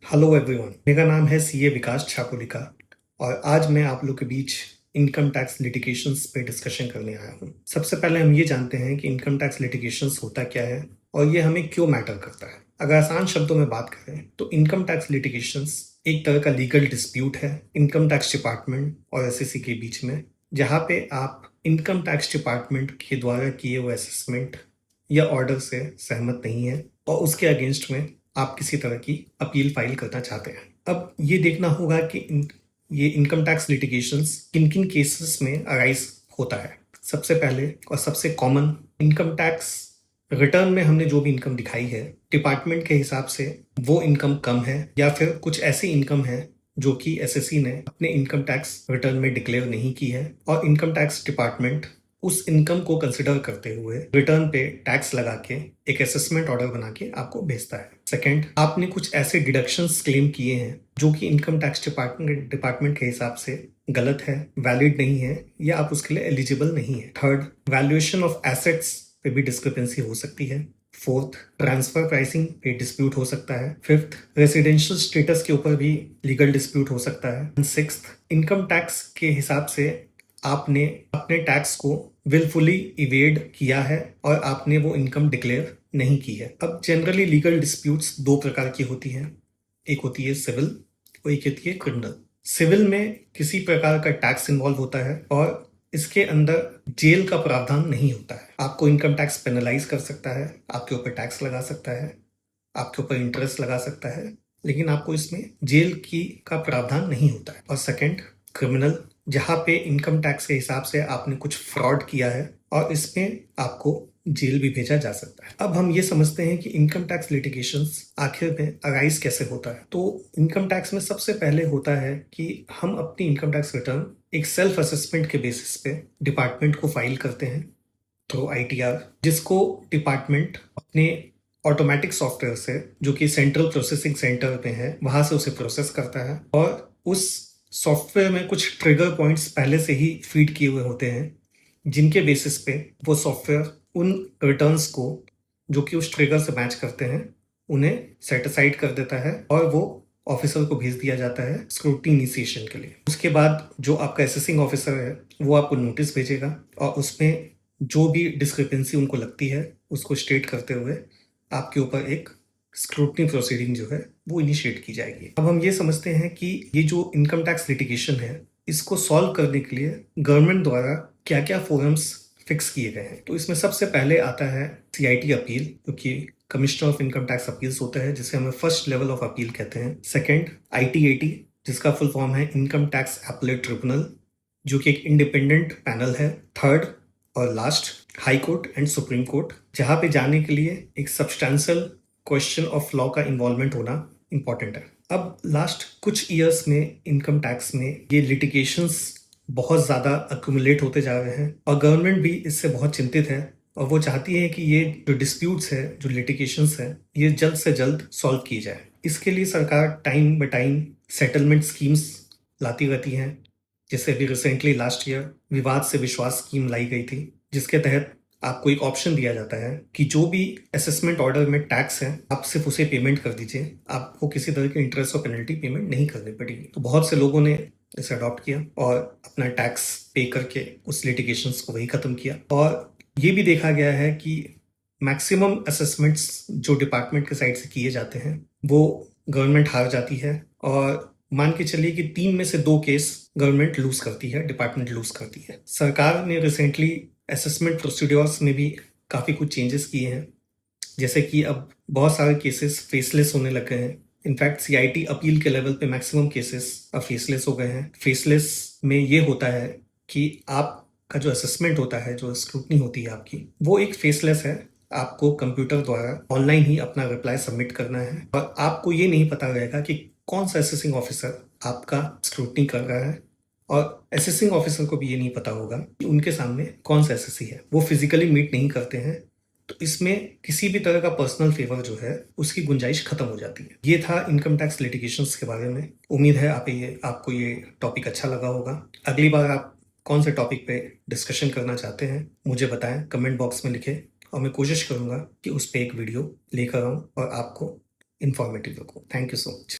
Hello everyone, मेरा नाम है सीए विकास छापुलिका और आज मैं आप लोग के बीच इनकम टैक्स लिटिगेशंस पे डिस्कशन करने आया हूँ। सबसे पहले हम ये जानते हैं कि इनकम टैक्स लिटिगेशंस होता क्या है और ये हमें क्यों मैटर करता है। अगर आसान शब्दों में बात करें तो इनकम टैक्स लिटिगेशंस एक तरह का लीगल डिस्प्यूट है इनकम टैक्स डिपार्टमेंट और एसएससी के बीच में, जहाँ पे आप इनकम टैक्स डिपार्टमेंट के द्वारा किए हुए असेसमेंट या ऑर्डर से सहमत नहीं है और उसके अगेंस्ट में आप किसी तरह की अपील फाइल करना चाहते हैं। अब ये देखना होगा कि ये इनकम टैक्स लिटिगेशंस किन किन केसेस में अराइज होता है। सबसे पहले और सबसे कॉमन, इनकम टैक्स रिटर्न में हमने जो भी इनकम दिखाई है डिपार्टमेंट के हिसाब से वो इनकम कम है या फिर कुछ ऐसी इनकम है जो कि एसएससी ने अपने इनकम टैक्स रिटर्न में डिक्लेयर नहीं की है और इनकम टैक्स डिपार्टमेंट उस इनकम को कंसिडर करते हुए रिटर्न पे टैक्स लगा के एक असेसमेंट ऑर्डर बना के आपको भेजता है। सेकंड, आपने कुछ ऐसे डिडक्शंस क्लेम किए हैं जो कि इनकम टैक्स डिपार्टमेंट के हिसाब से गलत है, वैलिड नहीं है या आप उसके लिए एलिजिबल नहीं है। थर्ड, वैल्यूएशन ऑफ एसेट्स पे भी डिस्क्रिपेंसी हो सकती है। फोर्थ, ट्रांसफर प्राइसिंग पे डिस्प्यूट हो सकता है। फिफ्थ, रेसिडेंशियल स्टेटस के ऊपर भी लीगल डिस्प्यूट हो सकता है। सिक्स्थ, इनकम टैक्स के हिसाब से आपने अपने टैक्स को विलफुली इवेड किया है और आपने वो इनकम डिक्लेयर नहीं की है। अब जनरली लीगल डिस्प्यूट्स दो प्रकार की होती हैं, एक होती है सिविल और एक होती है क्रिमिनल। सिविल में किसी प्रकार का टैक्स इन्वॉल्व होता है और इसके अंदर जेल का प्रावधान नहीं होता है। आपको इनकम टैक्स पेनलाइज कर सकता है, आपके ऊपर टैक्स लगा सकता है, आपके ऊपर इंटरेस्ट लगा सकता है, लेकिन आपको इसमें जेल की का प्रावधान नहीं होता है। और सेकंड, क्रिमिनल, जहाँ पे इनकम टैक्स के हिसाब से आपने कुछ फ्रॉड किया है और इसमें आपको जेल भी भेजा जा सकता है। अब हम ये समझते हैं कि इनकम टैक्स लिटिगेशंस आखिर में अराइज कैसे होता है। तो इनकम टैक्स में सबसे पहले होता है कि हम अपनी इनकम टैक्स रिटर्न एक सेल्फ असेसमेंट के बेसिस पे डिपार्टमेंट को फाइल करते हैं थ्रू आईटीआर, जिसको डिपार्टमेंट अपने ऑटोमेटिक सॉफ्टवेयर से, जो कि सेंट्रल प्रोसेसिंग सेंटर पे है, वहां से उसे प्रोसेस करता है और उस सॉफ्टवेयर में कुछ ट्रिगर पॉइंट्स पहले से ही फीड किए हुए होते हैं, जिनके बेसिस पे वो सॉफ्टवेयर उन रिटर्न्स को जो कि उस ट्रिगर से मैच करते हैं उन्हें सेट असाइड कर देता है और वो ऑफिसर को भेज दिया जाता है स्क्रूटनी इनिशिएशन के लिए। उसके बाद जो आपका असेसिंग ऑफिसर है वो आपको नोटिस भेजेगा और उसमें जो भी डिस्क्रिपेंसी उनको लगती है उसको स्टेट करते हुए आपके ऊपर एक स्क्रूटनी प्रोसीडिंग जो है वो इनिशिएट की जाएगी। अब हम ये समझते हैं कि ये जो इनकम टैक्स लिटिगेशन है इसको सॉल्व करने के लिए गवर्नमेंट द्वारा क्या क्या फोरम्स फिक्स किए गए हैं। तो इसमें सबसे पहले आता है सीआईटी अपील, जो कि commissioner of income tax appeals होता है, जिसे हमें फर्स्ट लेवल ऑफ अपील कहते हैं। सेकंड, आईटीएटी, जिसका फुल फॉर्म है इनकम टैक्स अपीलेट ट्रिब्यूनल, जो कि एक इंडिपेंडेंट पैनल है। थर्ड और last, high court and supreme court, जहाँ पे जाने के लिए एक सब्सटैंशियल क्वेश्चन ऑफ लॉ का इन्वॉल्वमेंट होना इंपॉर्टेंट है। अब लास्ट कुछ ईयर्स में इनकम टैक्स में ये लिटिगेशंस बहुत ज़्यादा अक्यूमुलेट होते जा रहे हैं और गवर्नमेंट भी इससे बहुत चिंतित है और वो चाहती है कि ये जो डिस्प्यूट्स है, जो लिटिगेशंस है, ये जल्द से जल्द सॉल्व की जाए। इसके लिए सरकार time by time settlement schemes लाती रहती हैं। जैसे अभी रिसेंटली लास्ट ईयर विवाद से विश्वास स्कीम लाई गई थी, जिसके तहत आपको एक ऑप्शन दिया जाता है कि जो भी असेसमेंट ऑर्डर में टैक्स है आप सिर्फ उसे पेमेंट कर दीजिए, आपको किसी तरह की इंटरेस्ट और पेनल्टी पेमेंट नहीं करनी पड़ेगी। तो बहुत से लोगों ने इसे अडॉप्ट किया और अपना टैक्स पे करके उस लिटिगेशंस को वही खत्म किया। और ये भी देखा गया है कि मैक्सिमम असेसमेंट्स जो डिपार्टमेंट के साइड से किए जाते हैं वो गवर्नमेंट हार जाती है और मान के चलिए कि 3 में से 2 केस गवर्नमेंट लूज करती है, डिपार्टमेंट लूज करती है। सरकार ने रिसेंटली असेसमेंट प्रोसीड्योर्स में भी काफ़ी कुछ चेंजेस किए हैं, जैसे कि अब बहुत सारे केसेस फेसलेस होने लग गए हैं। इनफैक्ट सीआईटी अपील के लेवल पे मैक्सिमम केसेस अब फेसलेस हो गए हैं। फेसलेस में ये होता है कि आपका जो असेसमेंट होता है, जो स्क्रूटनी होती है आपकी, वो एक फेसलेस है। आपको कंप्यूटर द्वारा ऑनलाइन ही अपना रिप्लाई सबमिट करना है और आपको ये नहीं पता रहेगा कि कौन सा असेसिंग ऑफिसर आपका स्क्रूटनी कर रहा है और असेसिंग ऑफिसर को भी ये नहीं पता होगा कि उनके सामने कौन सा एसएससी है। वो फिजिकली मीट नहीं करते हैं, तो इसमें किसी भी तरह का पर्सनल फेवर जो है उसकी गुंजाइश खत्म हो जाती है। ये था इनकम टैक्स लिटिगेशंस के बारे में। उम्मीद है आपको ये टॉपिक अच्छा लगा होगा। अगली बार आप कौन से टॉपिक पे डिस्कशन करना चाहते हैं मुझे बताएं, कमेंट बॉक्स में लिखें और मैं कोशिश करूंगा कि उस पर एक वीडियो लेकर आऊँ और आपको इन्फॉर्मेटिव रखूँ। Thank you so much.